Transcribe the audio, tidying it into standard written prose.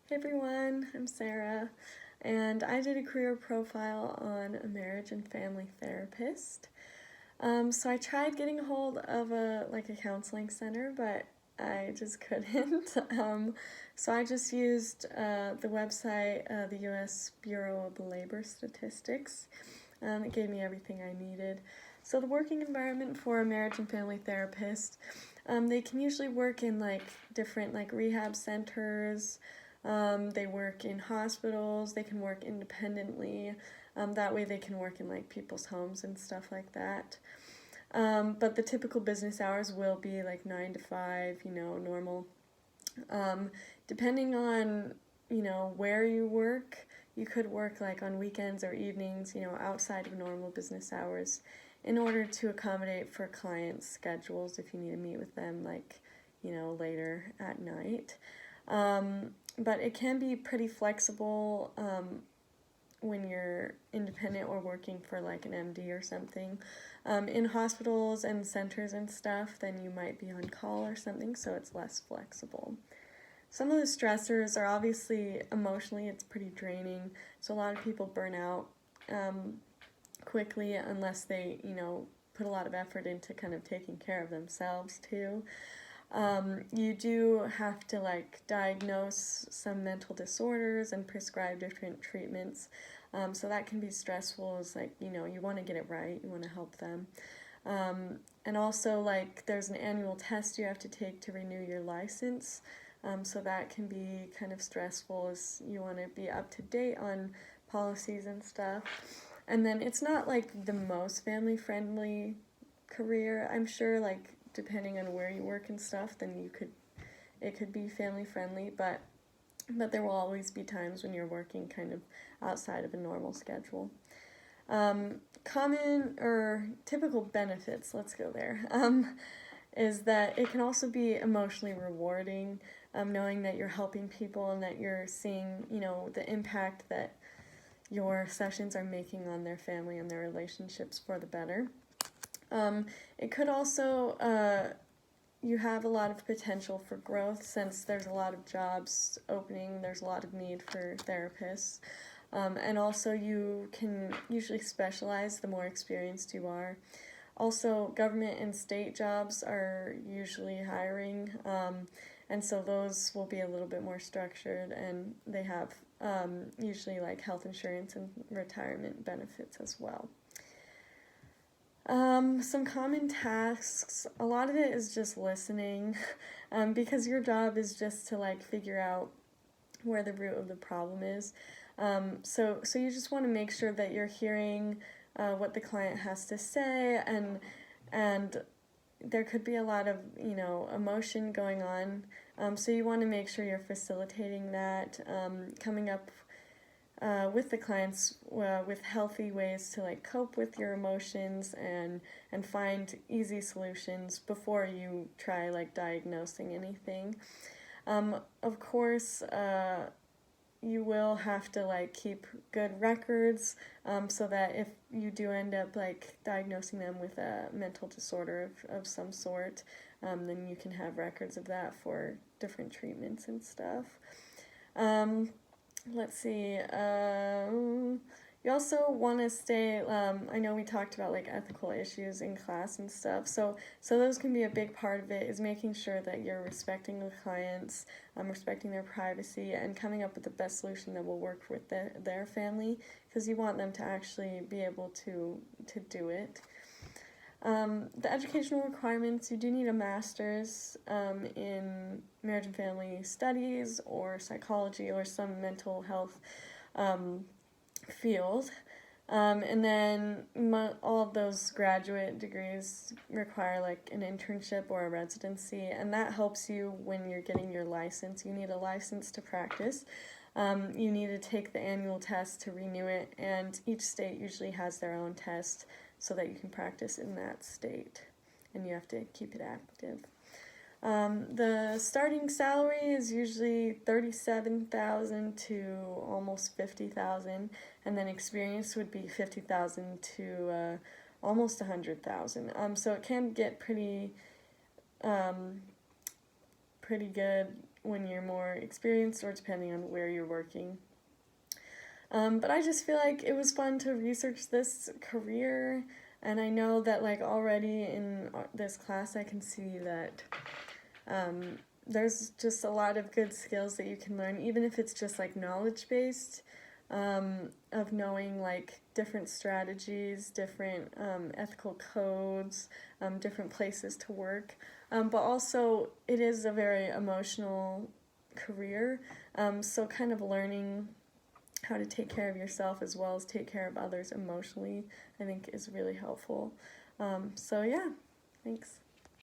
Hey everyone, I'm Sarah, and I did a career profile on a marriage and family therapist. So I tried getting a hold of a counseling center, but I just couldn't. So I just used the website, the U.S. Bureau of Labor Statistics. It gave me everything I needed. So the working environment for a marriage and family therapist, they can usually work in different rehab centers. They work in hospitals. They can work independently. That way they can work in people's homes and stuff like that. But the typical business hours will be 9 to 5, normal. Um, Depending on, where you work, you could work on weekends or evenings, outside of normal business hours in order to accommodate for clients' schedules if you need to meet with them later at night. But it can be pretty flexible when you're independent or working for an MD or something. In hospitals and centers and stuff, then you might be on call or something, so it's less flexible. Some of the stressors are obviously emotionally, it's pretty draining, so a lot of people burn out quickly unless they, put a lot of effort into kind of taking care of themselves too. You do have to diagnose some mental disorders and prescribe different treatments. So that can be stressful. It's you want to get it right, you want to help them. And also there's an annual test you have to take to renew your license. So that can be kind of stressful as you want to be up to date on policies and stuff. And then it's not the most family friendly career. I'm sure depending on where you work and stuff, then it could be family friendly, but there will always be times when you're working kind of outside of a normal schedule. Common or typical benefits, let's go there, is that it can also be emotionally rewarding, knowing that you're helping people and that you're seeing, the impact that your sessions are making on their family and their relationships for the better. It could also, you have a lot of potential for growth since there's a lot of jobs opening, there's a lot of need for therapists. And also you can usually specialize the more experienced you are. Also, government and state jobs are usually hiring, and so those will be a little bit more structured, and they have usually health insurance and retirement benefits as well. Some common tasks, a lot of it is just listening, because your job is just to figure out where the root of the problem is. So you just want to make sure that you're hearing what the client has to say, and there could be a lot of emotion going on. So you want to make sure you're facilitating that, coming up with the clients with healthy ways to cope with your emotions and find easy solutions before you try diagnosing anything. Of course, you will have to keep good records, so that if you do end up diagnosing them with a mental disorder of some sort, then you can have records of that for different treatments and stuff. Let's see. You also want to stay. I know we talked about ethical issues in class and stuff. So those can be a big part of it. Is making sure that you're respecting the clients, respecting their privacy, and coming up with the best solution that will work with their family, because you want them to actually be able to do it. The educational requirements, you do need a master's in marriage and family studies or psychology or some mental health field. And then all of those graduate degrees require an internship or a residency, and that helps you when you're getting your license. You need a license to practice. You need to take the annual test to renew it, and each state usually has their own test so that you can practice in that state, and you have to keep it active. The starting salary is usually $37,000 to almost $50,000, and then experience would be $50,000 to almost $100,000. So it can get pretty good when you're more experienced or depending on where you're working. But I just feel like it was fun to research this career, and I know that like already in this class I can see that there's just a lot of good skills that you can learn, even if it's just like knowledge based, of knowing like different strategies, different ethical codes, different places to work. But also it is a very emotional career, so kind of learning how to take care of yourself as well as take care of others emotionally, I think is really helpful. So yeah, thanks.